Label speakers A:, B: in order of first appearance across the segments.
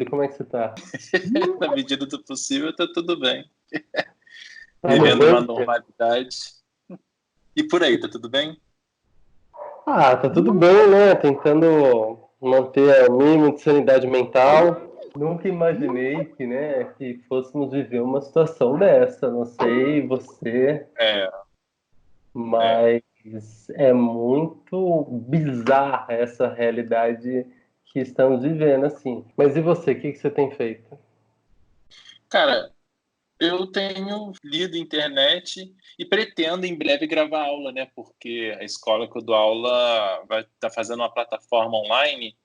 A: querido? Como é que você tá?
B: Na medida do possível, tá tudo bem.
A: Tá no
B: Vivendo uma
A: bunker?
B: normalidade. E por aí, tá tudo bem?
A: Ah, tá tudo bem, né? Tentando manter o mínimo de sanidade mental. Nunca imaginei que fôssemos viver uma situação dessa. Não sei você,
B: É, é.
A: mas é muito bizarra essa realidade que estamos vivendo, assim. Mas e você, o que você tem feito?
B: Cara, eu tenho lido internet e pretendo em breve gravar aula, né? Porque a escola que eu dou aula vai estar fazendo uma plataforma online,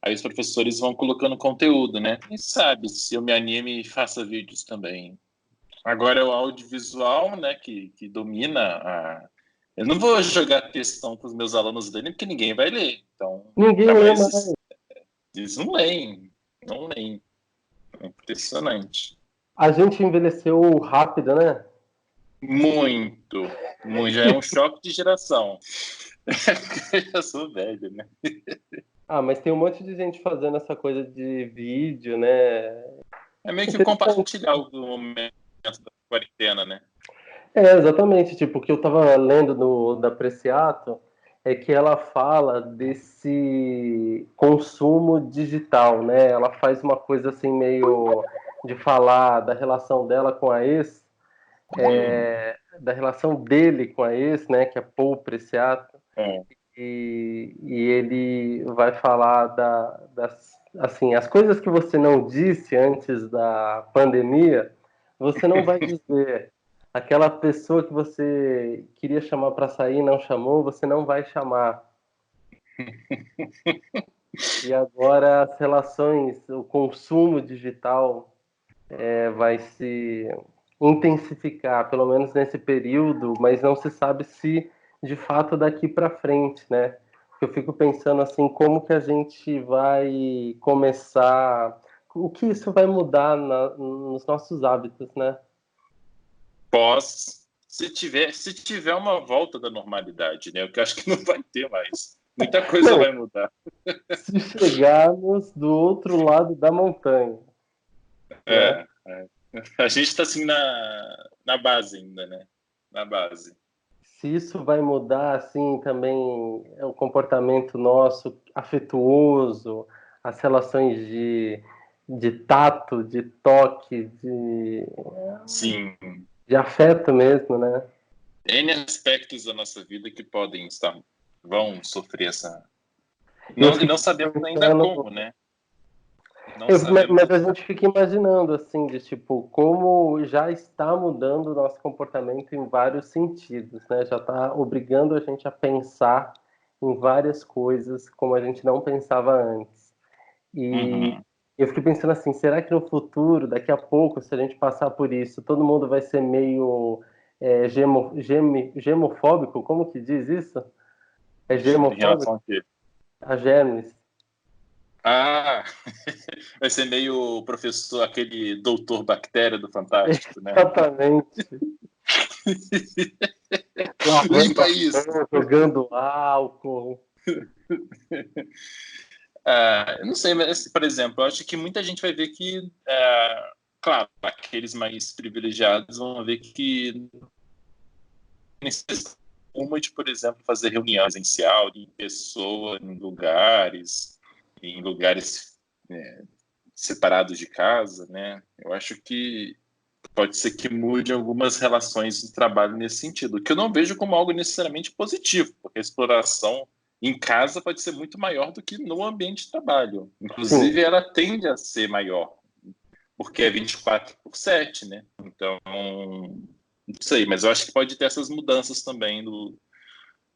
B: aí os professores vão colocando conteúdo, né? Quem sabe se eu me anime e faça vídeos também. Agora é o audiovisual, né, que domina a. Eu não vou jogar textão para os meus alunos lerem, porque ninguém vai ler. Então,
A: Ninguém
B: ainda
A: lê
B: mais
A: mais.
B: eles não leem. Não leem. É impressionante.
A: A gente envelheceu rápido, né?
B: Muito. Muito. Já é um choque de geração. Eu já sou velho, né?
A: Ah, mas tem um monte de gente fazendo essa coisa de vídeo, né?
B: É meio que
A: Interessante.
B: compartilhar o momento da quarentena, né?
A: É, exatamente. Tipo, o que eu tava lendo da Preciato é que ela fala desse consumo digital, né? Ela faz uma coisa assim meio de falar da relação dela com a ex, da relação dele com a ex, né? Que é Paul Preciato.
B: É.
A: E ele vai falar das assim, as coisas que você não disse antes da pandemia, você não vai dizer. Aquela pessoa que você queria chamar para sair e não chamou, você não vai chamar. E agora as relações, o consumo digital vai se intensificar, pelo menos nesse período, mas não se sabe se de fato daqui para frente, né? Eu fico pensando assim, como que a gente vai começar, o que isso vai mudar nos nossos hábitos, né?
B: Se tiver uma volta da normalidade, né? O que eu acho que não vai ter mais. Muita coisa
A: Não,
B: vai mudar.
A: se chegarmos do outro lado da montanha, né?
B: É. A gente está assim na base ainda, né? Na base.
A: Se isso vai mudar assim também o comportamento nosso afetuoso, as relações de tato, de toque,
B: Sim,
A: de afeto mesmo, né?
B: N aspectos da nossa vida que vão sofrer essa.
A: Eu
B: Não
A: fico
B: sabemos ainda como,
A: pensando,
B: né? Não sabemos
A: mas a
B: ainda.
A: gente fica imaginando assim, de tipo, como já está mudando o nosso comportamento em vários sentidos, né? Já está obrigando a gente a pensar em várias coisas como a gente não pensava antes. E
B: Uhum.
A: eu fiquei pensando assim, será que no futuro, daqui a pouco, se a gente passar por isso, todo mundo vai ser meio gemofóbico? Como que diz isso? É
B: Em relação
A: gemofóbico?
B: a quê?
A: A germes.
B: Ah, vai ser meio o professor, aquele doutor bactéria do Fantástico, né?
A: Exatamente. Lavando
B: Limpa
A: a
B: isso!
A: mão, jogando álcool.
B: Eu não sei, mas, por exemplo, eu acho que muita gente vai ver que, claro, aqueles mais privilegiados vão ver que necessita uma de, por exemplo, fazer reunião presencial em pessoa, em lugares separados de casa, né? Eu acho que pode ser que mude algumas relações de trabalho nesse sentido, que eu não vejo como algo necessariamente positivo, porque a exploração em casa pode ser muito maior do que no ambiente de trabalho.
A: Sim,
B: Inclusive, ela tende a ser maior, porque é 24/7, né? Então, não sei, mas eu acho que pode ter essas mudanças também no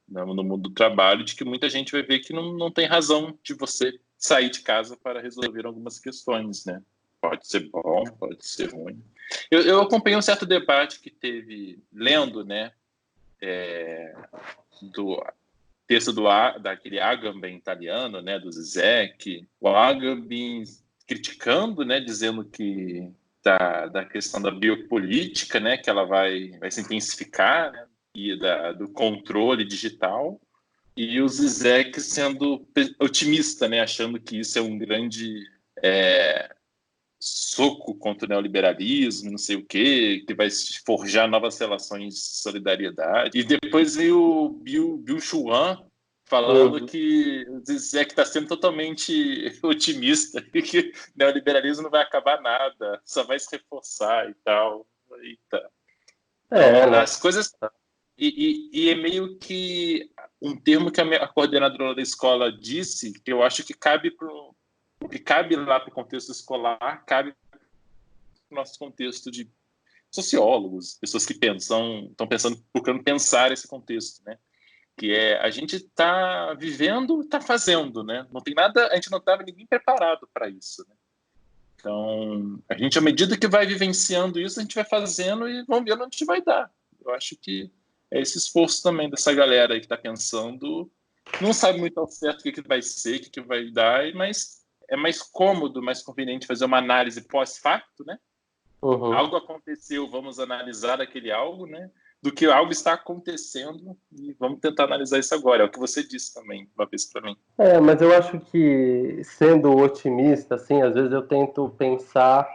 B: mundo do trabalho, de que muita gente vai ver que não tem razão de você sair de casa para resolver algumas questões, né? Pode ser bom, pode ser ruim. Eu acompanhei um certo debate que teve, lendo, né, do texto daquele Agamben italiano, né, do Zizek, o Agamben criticando, né, dizendo que da questão da biopolítica, né, que ela vai se intensificar, né, e do controle digital, e o Zizek sendo otimista, né, achando que isso é um grande soco contra o neoliberalismo, não sei o quê, que vai forjar novas relações de solidariedade. E depois veio o Bill Schwan falando que dizer que está sendo totalmente otimista e que o neoliberalismo não vai acabar nada, só vai se reforçar e tal. Eita. Então, as coisas... E é meio que um termo que a coordenadora da escola disse, que eu acho que cabe lá para o contexto escolar, cabe para o nosso contexto de sociólogos, pessoas que estão pensando, procurando pensar esse contexto, né? Que é a gente está vivendo, está fazendo, né? Não tem nada, a gente não estava ninguém preparado para isso, né? Então, a gente, à medida que vai vivenciando isso, a gente vai fazendo e vamos ver onde a gente vai dar. Eu acho que é esse esforço também dessa galera aí que está pensando, não sabe muito ao certo o que vai ser, o que vai dar, mas é mais cômodo, mais conveniente fazer uma análise pós-facto, né? Algo aconteceu, vamos analisar aquele algo, né? Do que algo está acontecendo e vamos tentar analisar isso agora. É o que você disse também, uma vez para mim.
A: Mas eu acho que, sendo otimista, assim, às vezes eu tento pensar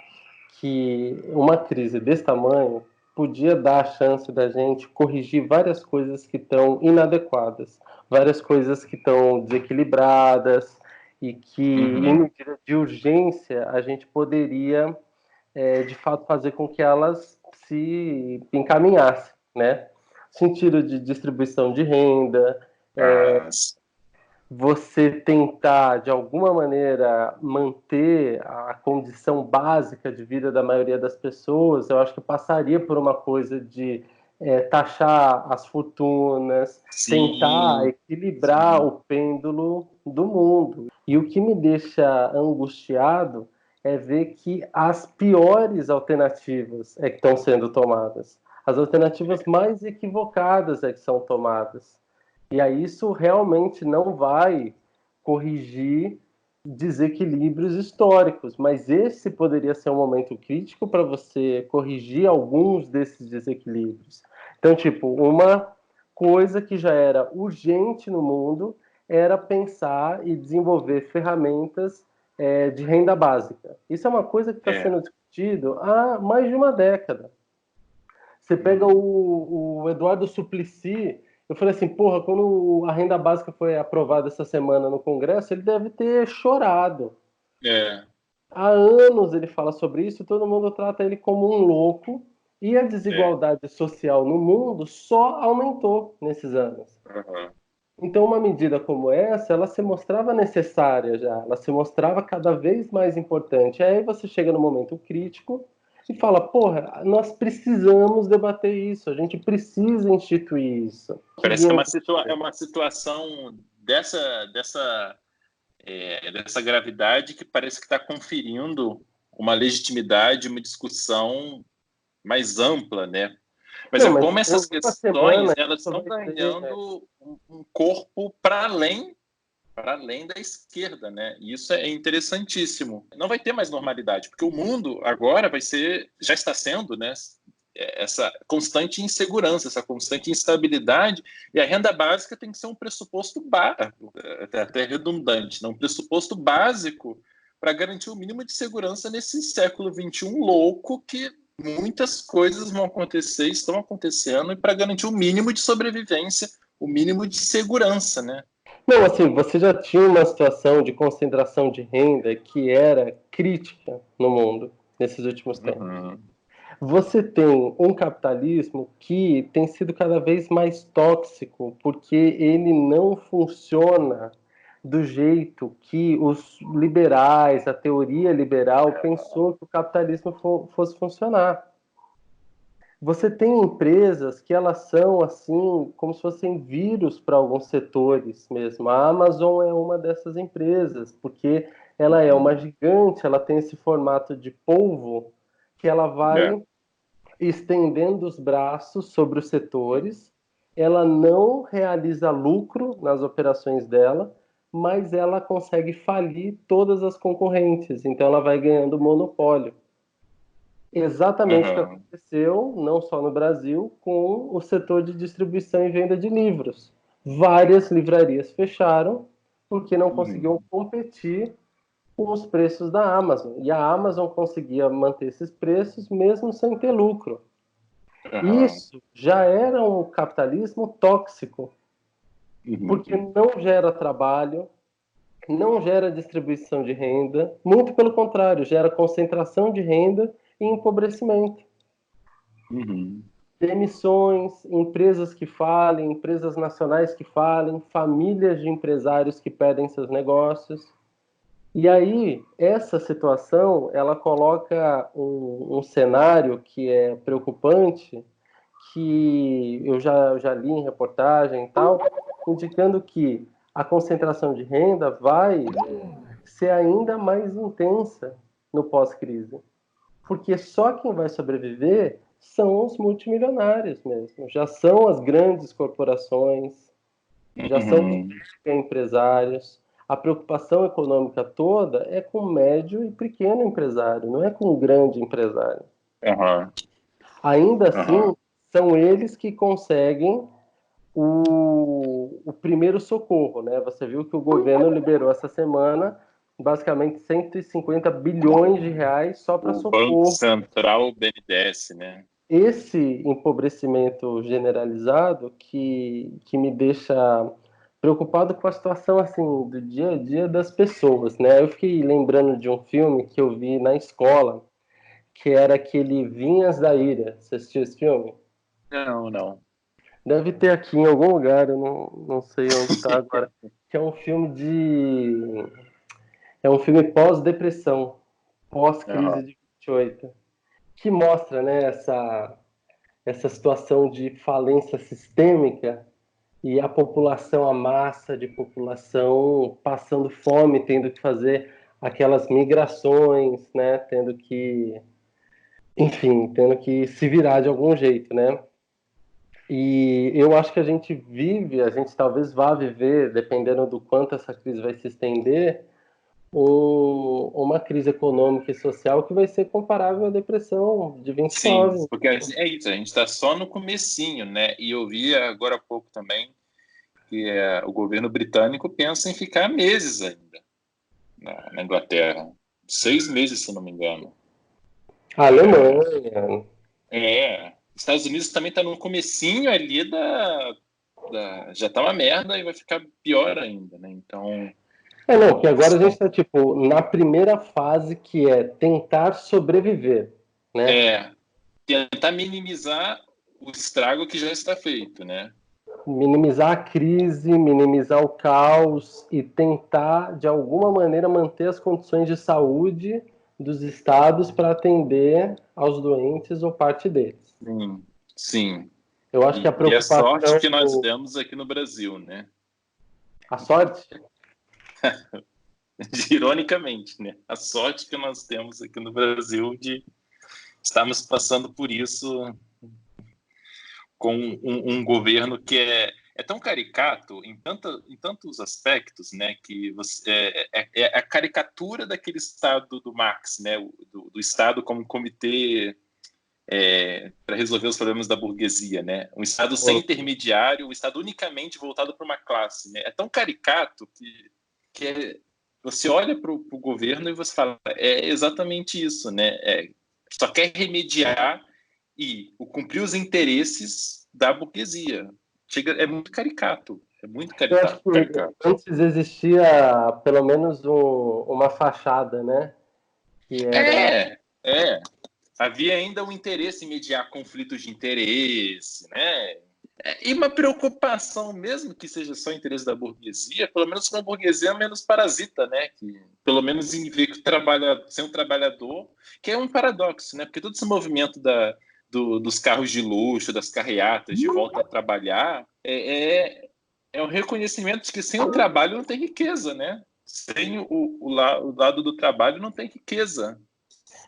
A: que uma crise desse tamanho podia dar a chance da gente corrigir várias coisas que estão inadequadas, várias coisas que estão desequilibradas e que, em medida de urgência, a gente poderia, de fato, fazer com que elas se encaminhassem, né? Sentido de distribuição de renda, você tentar, de alguma maneira, manter a condição básica de vida da maioria das pessoas, eu acho que passaria por uma coisa de taxar as fortunas, tentar equilibrar o pêndulo do mundo. E o que me deixa angustiado é ver que as piores alternativas é que estão sendo tomadas. As alternativas mais equivocadas é que são tomadas. E aí isso realmente não vai corrigir desequilíbrios históricos, mas esse poderia ser um momento crítico para você corrigir alguns desses desequilíbrios. Então, tipo, uma coisa que já era urgente no mundo era pensar e desenvolver ferramentas de renda básica. Isso é uma coisa que está sendo discutido há mais de uma década. Você pega o Eduardo Suplicy. Eu falei assim, porra, quando a renda básica foi aprovada essa semana no Congresso, ele deve ter chorado. Há anos ele fala sobre isso, todo mundo trata ele como um louco, e a desigualdade social no mundo só aumentou nesses anos. Então, uma medida como essa, ela se mostrava necessária já, ela se mostrava cada vez mais importante. Aí você chega no momento crítico e fala, porra, nós precisamos debater isso, a gente precisa instituir isso.
B: Parece que é uma situação dessa gravidade que parece que está conferindo uma legitimidade, uma discussão mais ampla, né? Mas como essas questões elas estão ganhando um corpo para além da esquerda, né? E isso é interessantíssimo. Não vai ter mais normalidade, porque o mundo agora já está sendo, né? Essa constante insegurança, essa constante instabilidade, e a renda básica tem que ser um pressuposto básico, até redundante, não? Um pressuposto básico para garantir o mínimo de segurança nesse século XXI louco que muitas coisas vão acontecer, estão acontecendo, e para garantir o mínimo de sobrevivência, o mínimo de segurança, né?
A: Não, assim, você já tinha uma situação de concentração de renda que era crítica no mundo nesses últimos tempos. Você tem um capitalismo que tem sido cada vez mais tóxico, porque ele não funciona do jeito que os liberais, a teoria liberal, pensou que o capitalismo fosse funcionar. Você tem empresas que elas são assim, como se fossem vírus para alguns setores mesmo. A Amazon é uma dessas empresas, porque ela é uma gigante, ela tem esse formato de polvo que ela vai estendendo os braços sobre os setores. Ela não realiza lucro nas operações dela, mas ela consegue falir todas as concorrentes. Então ela vai ganhando monopólio. Exatamente o que aconteceu, não só no Brasil, com o setor de distribuição e venda de livros. Várias livrarias fecharam porque não conseguiam competir com os preços da Amazon. E a Amazon conseguia manter esses preços mesmo sem ter lucro.
B: Aham.
A: Isso já era um capitalismo tóxico, porque
B: Uhum.
A: não gera trabalho, não gera distribuição de renda, muito pelo contrário, gera concentração de renda e empobrecimento.
B: Uhum.
A: Demissões, empresas que falem, empresas nacionais que falem, famílias de empresários que perdem seus negócios. E aí, essa situação, ela coloca um cenário que é preocupante, que eu já li em reportagem e tal, indicando que a concentração de renda vai ser ainda mais intensa no pós-crise. Porque só quem vai sobreviver são os multimilionários mesmo. Já são as grandes corporações, já são os
B: Uhum.
A: empresários. A preocupação econômica toda é com o médio e pequeno empresário, não é com o grande empresário.
B: Aham.
A: Ainda
B: Aham.
A: assim, são eles que conseguem o primeiro socorro, né? Você viu que o governo liberou essa semana basicamente 150 bilhões de reais só para
B: O Banco
A: socorro.
B: Central BNDES, né?
A: Esse empobrecimento generalizado que me deixa preocupado com a situação assim do dia a dia das pessoas, né? Eu fiquei lembrando de um filme que eu vi na escola, que era aquele Vinhas da Ira. Você assistiu esse filme?
B: Não, não.
A: Deve ter aqui em algum lugar, eu não sei onde está agora. Que é um filme é um filme pós-depressão, pós-crise
B: Aham.
A: de 28, que mostra, né, essa situação de falência sistêmica e a população, a massa de população passando fome, tendo que fazer aquelas migrações, né, tendo que, enfim, tendo que se virar de algum jeito, né? E eu acho que a gente talvez vá viver, dependendo do quanto essa crise vai se estender, uma crise econômica e social que vai ser comparável à depressão de
B: Sim,
A: 29.
B: porque é isso, a gente está só no comecinho, né? E eu vi agora há pouco também que o governo britânico pensa em ficar meses ainda na Inglaterra. 6 meses, se não me engano.
A: A Alemanha.
B: Estados Unidos também está no comecinho ali já tá uma merda e vai ficar pior ainda, né? Então,
A: Não, que agora a gente
B: são-
A: está, tipo, na primeira fase que é tentar sobreviver, né?
B: é tentar minimizar o estrago que já está feito, né?
A: Minimizar a crise, minimizar o caos e tentar, de alguma maneira, manter as condições de saúde dos estados para atender aos doentes ou parte deles.
B: Sim, sim.
A: Eu acho que a
B: E a sorte
A: preocupação,
B: que nós temos aqui no Brasil, né?
A: a sorte,
B: Ironicamente, né? A sorte que nós temos aqui no Brasil de estarmos passando por isso com um governo que é tão caricato em tantos aspectos, né? Que você, é a caricatura daquele Estado do Marx, né? Do Estado como comitê para resolver os problemas da burguesia, né? Um Estado sem intermediário, um Estado unicamente voltado para uma classe, né? É tão caricato que você olha para o governo e você fala, é exatamente isso, né? Só quer remediar e cumprir os interesses da burguesia. É muito caricato, é muito
A: eu acho que
B: caricato.
A: antes existia pelo menos uma fachada, né? Que era
B: É. Havia ainda o interesse em mediar conflitos de interesse, né? E uma preocupação, mesmo que seja só interesse da burguesia, pelo menos uma burguesia menos parasita, né? Que, pelo menos em ver que ser um trabalhador, que é um paradoxo, né? Porque todo esse movimento dos carros de luxo, das carreatas de volta a trabalhar, é o reconhecimento de que sem o trabalho não tem riqueza, né? Sem o lado do trabalho não tem riqueza.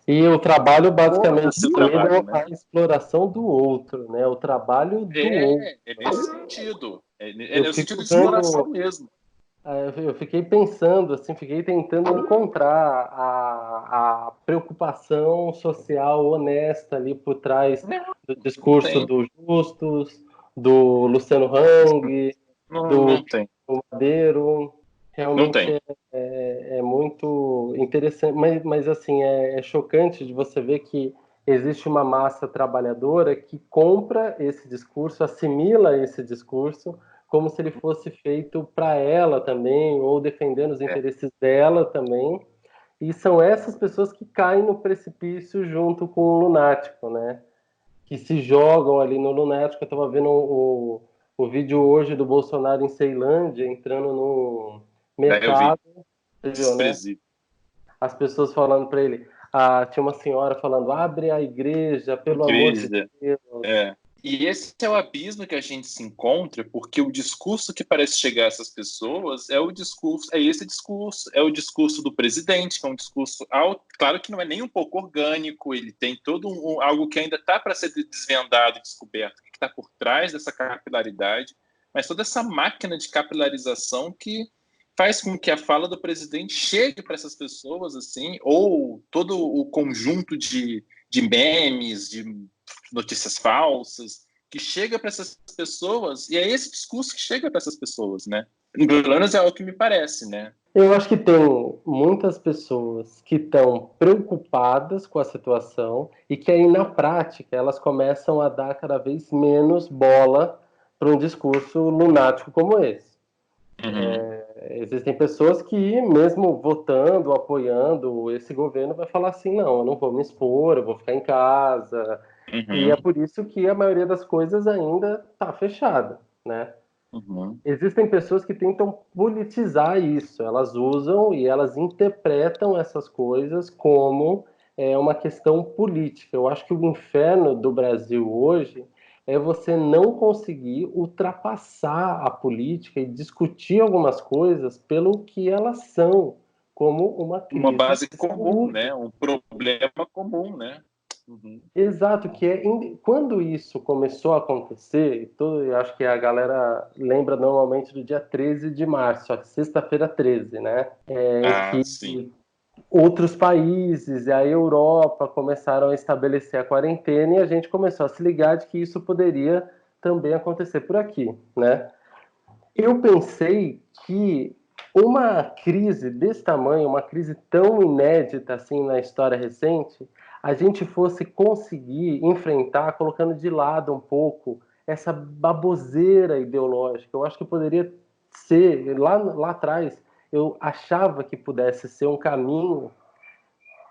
A: e o trabalho basicamente
B: Foda-se o trabalho,
A: unido
B: né?
A: à exploração do outro, né? O trabalho do outro.
B: É nesse sentido. É
A: Eu
B: no
A: fico
B: sentido de exploração
A: dando,
B: mesmo.
A: eu fiquei pensando, assim, fiquei tentando encontrar a preocupação social honesta ali por trás
B: Não,
A: do
B: não
A: discurso
B: tem.
A: do Justus, do Luciano Hang,
B: Não,
A: do
B: não tem.
A: Madeiro.
B: Não
A: Realmente
B: tem.
A: é muito. interessante, mas assim, é chocante de você ver que existe uma massa trabalhadora que compra esse discurso, assimila esse discurso, como se ele fosse feito para ela também, ou defendendo os interesses dela também. E são essas pessoas que caem no precipício junto com o lunático, né? Que se jogam ali no lunático. Eu estava vendo o vídeo hoje do Bolsonaro em Ceilândia, entrando no
B: Eu vi.
A: mercado, você viu, né?
B: Desprezível.
A: As pessoas falando para ele, tinha uma senhora falando, abre a igreja, pelo amor de
B: Igreja.
A: Deus.
B: E esse é o abismo que a gente se encontra, porque o discurso que parece chegar a essas pessoas é o discurso do presidente, que é um discurso claro que não é nem um pouco orgânico, ele tem todo algo que ainda está para ser desvendado e descoberto, o que está por trás dessa capilaridade, mas toda essa máquina de capilarização que faz com que a fala do presidente chegue para essas pessoas, assim, ou todo o conjunto de memes, de notícias falsas, que chega para essas pessoas, e é esse discurso que chega para essas pessoas, né? Pelo menos é o que me parece, né?
A: Eu acho que tem muitas pessoas que estão preocupadas com a situação e que aí na prática elas começam a dar cada vez menos bola para um discurso lunático como esse. Existem pessoas que, mesmo votando, apoiando esse governo, vai falar assim, não, eu não vou me expor, eu vou ficar em casa. E é por isso que a maioria das coisas ainda está fechada, né? Existem pessoas que tentam politizar isso, elas usam e elas interpretam essas coisas como uma questão política. Eu acho que o inferno do Brasil hoje é você não conseguir ultrapassar a política e discutir algumas coisas pelo que elas são, como uma
B: Uma
A: crise
B: base
A: de
B: comum,
A: saúde.
B: né? Um problema comum, né?
A: Exato, que quando isso começou a acontecer, eu acho que a galera lembra normalmente do dia 13 de março, a sexta-feira 13, né?
B: Sim.
A: Outros países e a Europa começaram a estabelecer a quarentena e a gente começou a se ligar de que isso poderia também acontecer por aqui, né? Eu pensei que uma crise desse tamanho, uma crise tão inédita assim na história recente, a gente fosse conseguir enfrentar colocando de lado um pouco essa baboseira ideológica. Eu acho que poderia ser, lá atrás, eu achava que pudesse ser um caminho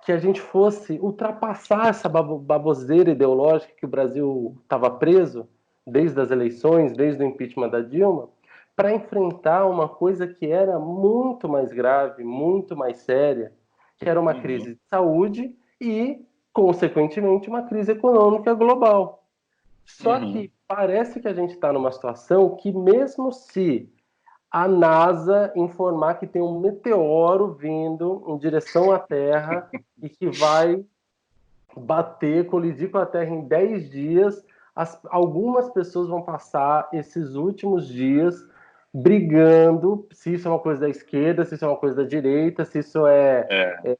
A: que a gente fosse ultrapassar essa baboseira ideológica que o Brasil estava preso desde as eleições, desde o impeachment da Dilma, para enfrentar uma coisa que era muito mais grave, muito mais séria, que era uma crise de saúde e, consequentemente, uma crise econômica global. Só que parece que a gente está numa situação que, mesmo se a NASA informar que tem um meteoro vindo em direção à Terra e que vai colidir com a Terra em 10 dias, algumas pessoas vão passar esses últimos dias brigando se isso é uma coisa da esquerda, se isso é uma coisa da direita, se isso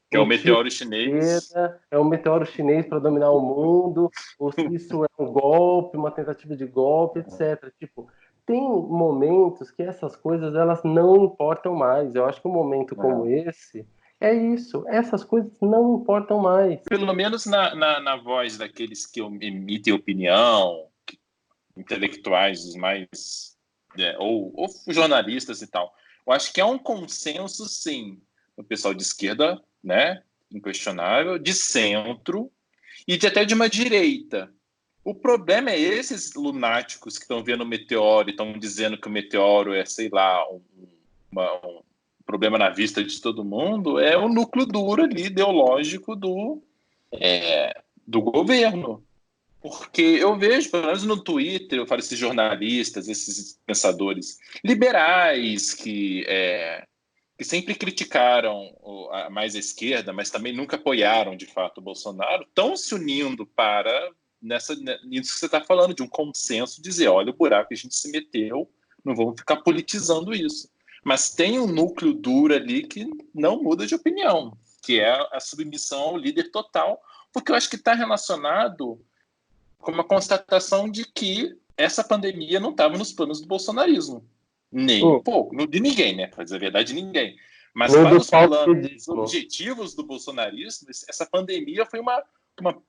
B: Que é o meteoro chinês.
A: é um meteoro chinês para dominar o mundo, ou se isso é um golpe, uma tentativa de golpe, etc. Tipo, tem momentos que essas coisas elas não importam mais. Eu acho que um momento como esse é isso. Essas coisas não importam mais.
B: Pelo menos na voz daqueles que emitem opinião, intelectuais, os mais. Ou jornalistas e tal. Eu acho que é um consenso, sim, do pessoal de esquerda, né? Inquestionável, de centro e até de uma direita. O problema é esses lunáticos que estão vendo o meteoro e estão dizendo que o meteoro é, sei lá, um problema na vista de todo mundo, é o núcleo duro ali, ideológico do governo. Porque eu vejo, pelo menos no Twitter, eu falo esses jornalistas, esses pensadores liberais que sempre criticaram mais a esquerda, mas também nunca apoiaram, de fato, o Bolsonaro, estão se unindo para, nisso que você está falando, de um consenso, dizer, olha o buraco que a gente se meteu, não vamos ficar politizando isso. Mas tem um núcleo duro ali que não muda de opinião, que é a submissão ao líder total, porque eu acho que está relacionado com uma constatação de que essa pandemia não estava nos planos do bolsonarismo. Nem um pouco. De ninguém, né? Para dizer a verdade, de ninguém. Mas
A: Nem
B: para
A: do
B: os planos
A: falsidismo.
B: objetivos do bolsonarismo, essa pandemia foi uma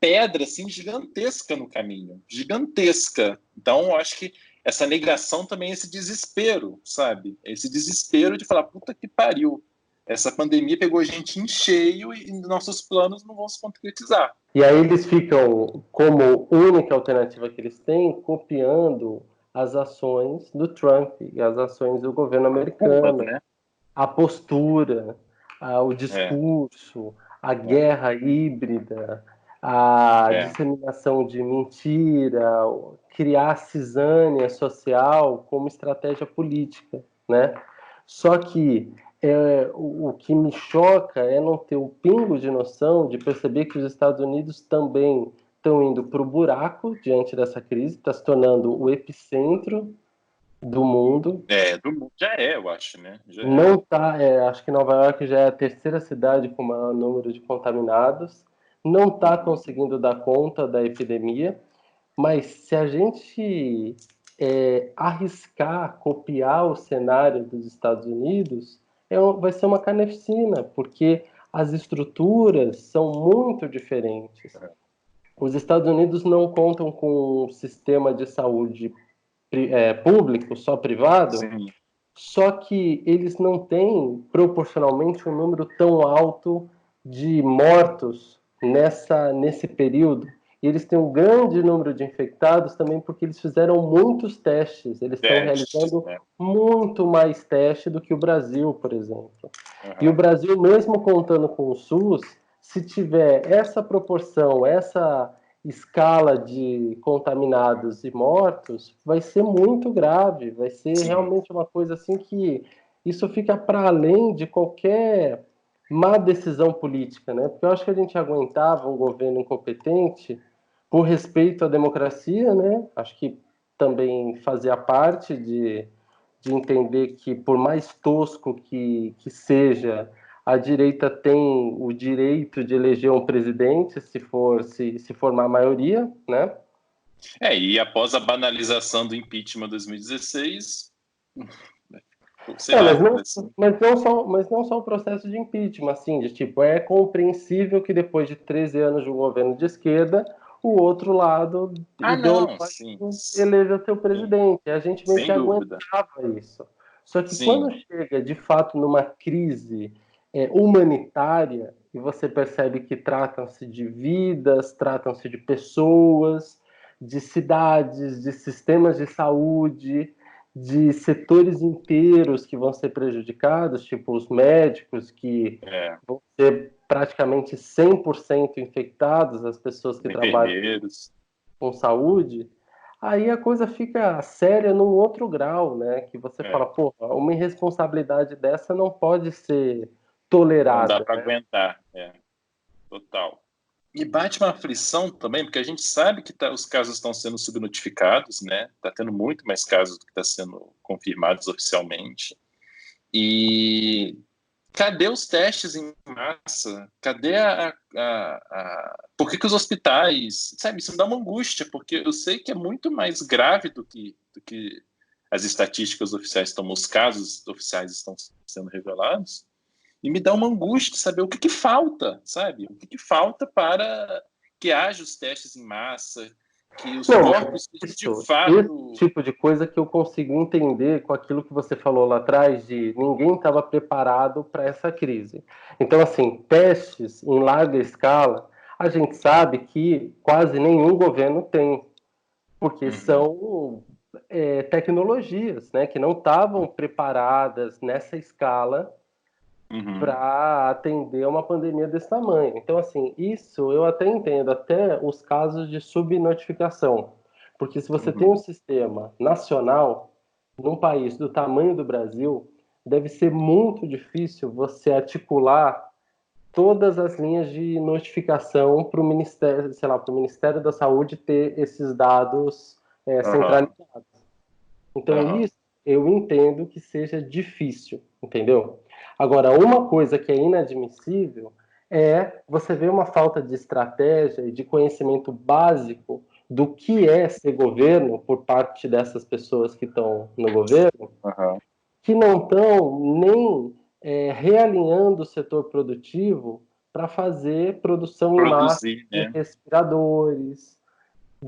B: pedra assim, gigantesca no caminho. Gigantesca. Então, eu acho que essa negação também é esse desespero, sabe? Esse desespero de falar, puta que pariu. Essa pandemia pegou a gente em cheio e nossos planos não vão se concretizar.
A: E aí eles ficam, como única alternativa que eles têm, copiando as ações do Trump e as ações do governo
B: Cuba,
A: americano,
B: né?
A: a postura, o
B: É,
A: discurso, a
B: é,
A: guerra híbrida, a
B: é.
A: disseminação de mentira, criar cisânia social como estratégia política, né? Só que o que me choca é não ter o pingo de noção de perceber que os Estados Unidos também estão indo para o buraco diante dessa crise, está se tornando o epicentro do mundo.
B: Do mundo já é, eu acho, né? Já é.
A: Não tá, acho que Nova York já é a terceira cidade com maior número de contaminados, não está conseguindo dar conta da epidemia, mas se a gente arriscar copiar o cenário dos Estados Unidos, vai ser uma carnificina, porque as estruturas são muito diferentes. Os Estados Unidos não contam com um sistema de saúde público, só privado,
B: Sim.
A: só que eles não têm proporcionalmente um número tão alto de mortos nesse período. E eles têm um grande número de infectados também porque eles fizeram muitos testes. Eles estão
B: Testes,
A: realizando
B: né?
A: muito mais testes do que o Brasil, por exemplo. E o
B: Uhum.
A: Brasil, mesmo contando com o SUS, se tiver essa proporção, essa escala de contaminados e mortos, vai ser muito grave, vai ser
B: Sim.
A: realmente uma coisa assim que isso fica para além de qualquer má decisão política, né? Porque eu acho que a gente aguentava um governo incompetente por respeito à democracia, né? Acho que também fazia parte de entender que, por mais tosco que seja, a direita tem o direito de eleger um presidente se formar a maioria, né?
B: E após a banalização do impeachment 2016, sei
A: Mas
B: lá,
A: não,
B: assim,
A: mas não só o processo de impeachment, assim, de tipo, é compreensível que depois de 13 anos de um governo de esquerda, o outro lado
B: não, sim,
A: ideológico eleja seu
B: sim,
A: presidente. A gente meio que
B: sem dúvida,
A: aguentava isso. Só que quando
B: sim,
A: chega de fato numa crise humanitária, e você percebe que tratam-se de vidas, tratam-se de pessoas, de cidades, de sistemas de saúde, de setores inteiros que vão ser prejudicados, tipo os médicos que
B: é,
A: vão ser praticamente 100% infectados, as pessoas que
B: os
A: trabalham
B: enfermeiros,
A: com saúde, aí a coisa fica séria num outro grau, né? Que você fala,
B: é,
A: pô, uma irresponsabilidade dessa não pode ser
B: não dá
A: tolerada,
B: para
A: né?
B: aguentar, total. E bate uma aflição também, porque a gente sabe que os casos estão sendo subnotificados, né? Está tendo muito mais casos do que está sendo confirmados oficialmente. E cadê os testes em massa? Cadê Por que os hospitais... Sabe, isso me dá uma angústia, porque eu sei que é muito mais grave do que as estatísticas oficiais estão, os casos oficiais estão sendo revelados, e me dá uma angústia saber o que falta, sabe? O que falta para que haja os testes em massa, que os
A: Não, mas
B: corpos sejam de
A: esse
B: fato...
A: tipo de coisa que eu consigo entender com aquilo que você falou lá atrás de ninguém estava preparado para essa crise. Então, assim, testes em larga escala, a gente sabe que quase nenhum governo tem, porque
B: Uhum,
A: são tecnologias, né, que não estavam preparadas nessa escala
B: uhum,
A: para atender uma pandemia desse tamanho. Então, assim, isso eu até entendo, até os casos de subnotificação. Porque se você tem um
B: uhum.
A: sistema nacional, num país do tamanho do Brasil, deve ser muito difícil você articular todas as linhas de notificação para o Ministério, sei lá, para o Ministério da Saúde ter esses dados
B: Aham,
A: centralizados. Então,
B: aham.
A: isso eu entendo que seja difícil, entendeu? Agora, uma coisa que é inadmissível é você ver uma falta de estratégia e de conhecimento básico do que é ser governo por parte dessas pessoas que estão no governo,
B: Aham.
A: que não estão nem realinhando o setor produtivo para fazer produção em massa
B: Produzir,
A: de
B: né?
A: respiradores,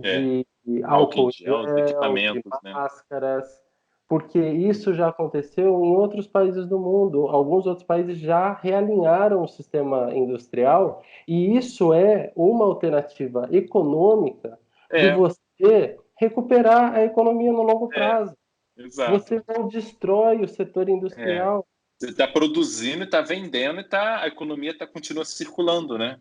B: É.
A: de
B: Álcool em
A: álcool
B: gel, os
A: gel, de
B: equipamentos, né?
A: máscaras, porque isso já aconteceu em outros países do mundo. Alguns outros países já realinharam o sistema industrial, e isso é uma alternativa econômica de
B: É,
A: você recuperar a economia no longo
B: é,
A: prazo.
B: exato.
A: Você não destrói o setor
B: É.
A: industrial.
B: Você está produzindo, está vendendo e a economia continua circulando, né?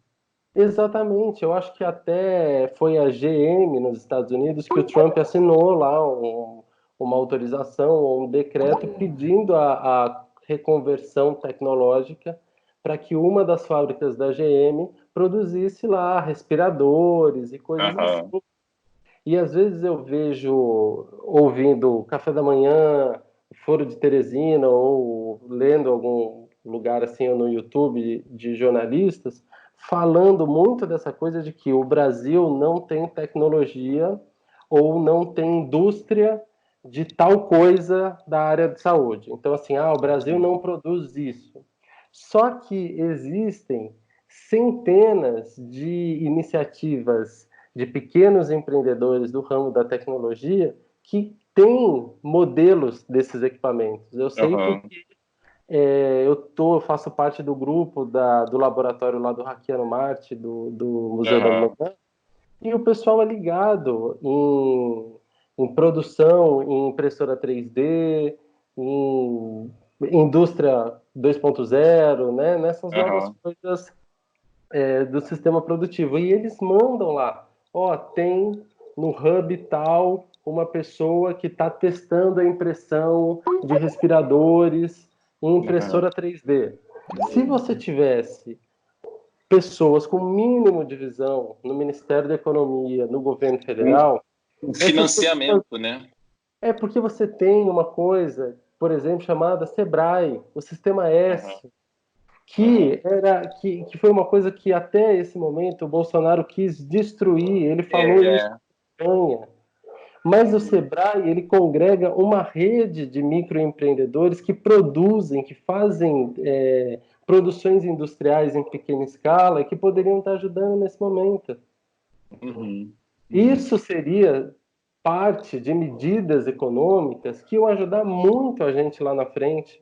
A: Exatamente, eu acho que até foi a GM nos Estados Unidos que o Trump assinou lá uma autorização ou um decreto pedindo a reconversão tecnológica para que uma das fábricas da GM produzisse lá respiradores e coisas assim.
B: Aham,
A: E às vezes eu vejo, ouvindo Café da Manhã, Foro de Teresina, ou lendo algum lugar assim ou no YouTube de jornalistas, falando muito dessa coisa de que o Brasil não tem tecnologia ou não tem indústria de tal coisa da área de saúde. Então, assim, o Brasil não produz isso. Só que existem centenas de iniciativas de pequenos empreendedores do ramo da tecnologia que têm modelos desses equipamentos. Eu sei
B: aham,
A: porque eu faço parte do grupo do laboratório lá do Hackeando Marte, do Museu da
B: aham,
A: Manhã, e o pessoal é ligado em produção, em impressora 3D, em indústria 2.0, né? Nessas novas
B: aham.
A: coisas do sistema produtivo. E eles mandam lá, tem no hub tal uma pessoa que está testando a impressão de respiradores em
B: Aham.
A: impressora 3D. Se você tivesse pessoas com mínimo de visão no Ministério da Economia, no governo federal,
B: Um
A: essas pessoas
B: financiamento, né?
A: é porque você tem uma coisa, por exemplo, chamada SEBRAE, o Sistema
B: Aham,
A: S,
B: aham.
A: que foi uma coisa que até esse momento o Bolsonaro quis destruir. Ele falou isso
B: É,
A: em campanha. Mas o
B: uhum,
A: Sebrae, ele congrega uma rede de microempreendedores que produzem, que fazem produções industriais em pequena escala e que poderiam estar ajudando nesse momento.
B: uhum, uhum.
A: Isso seria parte de medidas econômicas que iam ajudar muito a gente lá na frente,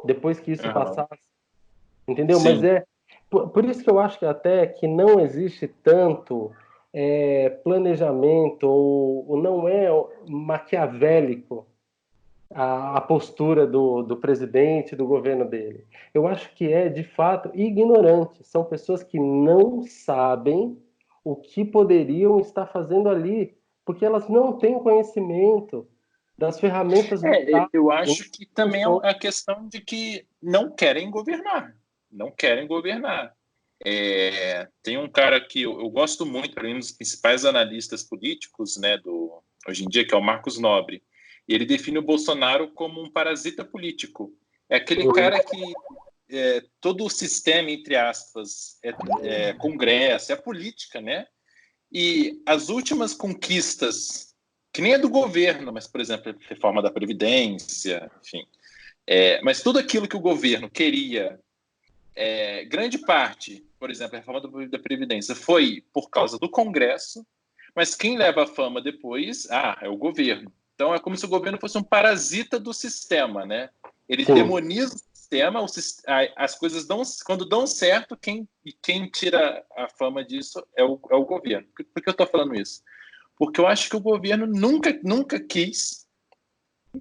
A: depois que isso
B: Aham.
A: passasse. Entendeu? Mas
B: Sim.
A: por isso que eu acho que até que não existe tanto planejamento ou não é maquiavélico a postura do presidente, do governo dele. Eu acho que é, de fato, ignorante. São pessoas que não sabem o que poderiam estar fazendo ali, porque elas não têm conhecimento das ferramentas do
B: É,
A: Estado
B: eu
A: e não
B: acho que também é
A: funciona.
B: a questão de que não querem governar. Não querem governar. Tem um cara que eu gosto muito, para mim, um dos principais analistas políticos, né, hoje em dia, que é o Marcos Nobre. E ele define o Bolsonaro como um parasita político. É aquele cara que todo o sistema, entre aspas, é Congresso, é política, né? E as últimas conquistas, que nem é do governo, mas, por exemplo, a reforma da Previdência, enfim, mas tudo aquilo que o governo queria, grande parte, por exemplo, a reforma da Previdência, foi por causa do Congresso, mas quem leva a fama depois, é o governo. Então é como se o governo fosse um parasita do sistema, né? Ele
A: Sim.
B: demoniza o sistema, as coisas quando dão certo, quem tira a fama disso é o governo. Por que eu estou falando isso? Porque eu acho que o governo nunca quis,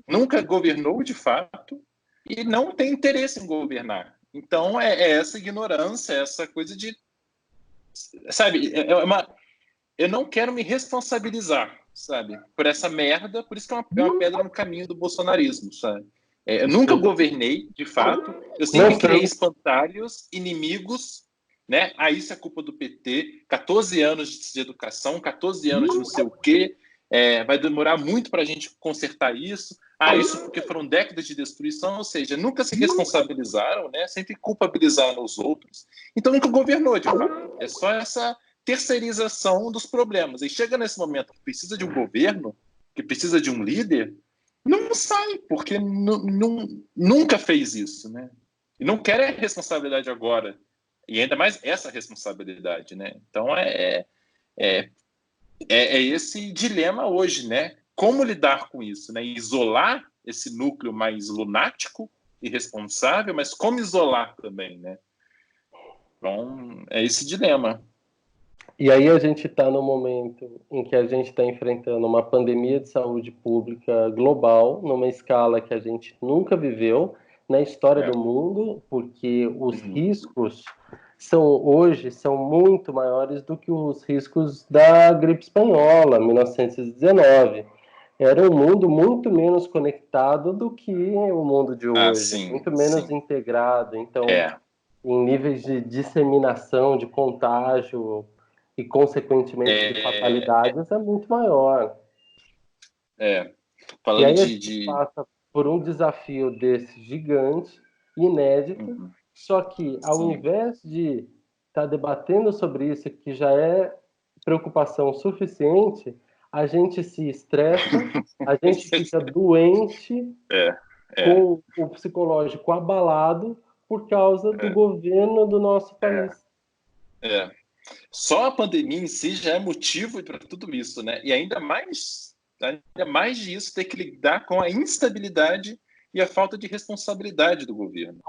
B: nunca governou de fato e não tem interesse em governar. Então é essa ignorância, essa coisa de, sabe, eu não quero me responsabilizar, sabe, por essa merda, por isso que é uma pedra no caminho do bolsonarismo, sabe? Eu nunca governei, de fato, eu
A: Não
B: sempre criei
A: sei.
B: espantalhos, inimigos, né? Isso é culpa do PT, 14 anos de educação, 14 anos de não sei o quê, vai demorar muito para a gente consertar isso. Isso porque foram décadas de destruição, ou seja, nunca se responsabilizaram, né? Sempre culpabilizaram os outros. Então nunca governou, de fato. É só essa terceirização dos problemas. E chega nesse momento que precisa de um governo, que precisa de um líder, não sai, porque nunca fez isso, né? E não querem a responsabilidade agora. E ainda mais essa responsabilidade, né? Então, é esse dilema hoje, né? Como lidar com isso, né? Isolar esse núcleo mais lunático, irresponsável, mas como isolar também, né? Então, é esse dilema.
A: E aí a gente está no momento em que a gente está enfrentando uma pandemia de saúde pública global, numa escala que a gente nunca viveu na história do mundo, porque os riscos hoje são muito maiores do que os riscos da gripe espanhola, 1919. Era um mundo muito menos conectado do que o mundo de hoje,
B: Sim,
A: muito menos
B: sim.
A: integrado. Então, em níveis de disseminação, de contágio e, consequentemente, de fatalidades, é muito maior. E
B: Falando
A: aí a gente passa por um desafio desse gigante, inédito, só que, ao
B: Sim.
A: invés de estar debatendo sobre isso, que já é preocupação suficiente, a gente se estressa, a gente fica doente, com o psicológico abalado por causa do governo do nosso país.
B: Só a pandemia em si já é motivo para tudo isso, né? E ainda mais disso, ter que lidar com a instabilidade e a falta de responsabilidade do governo.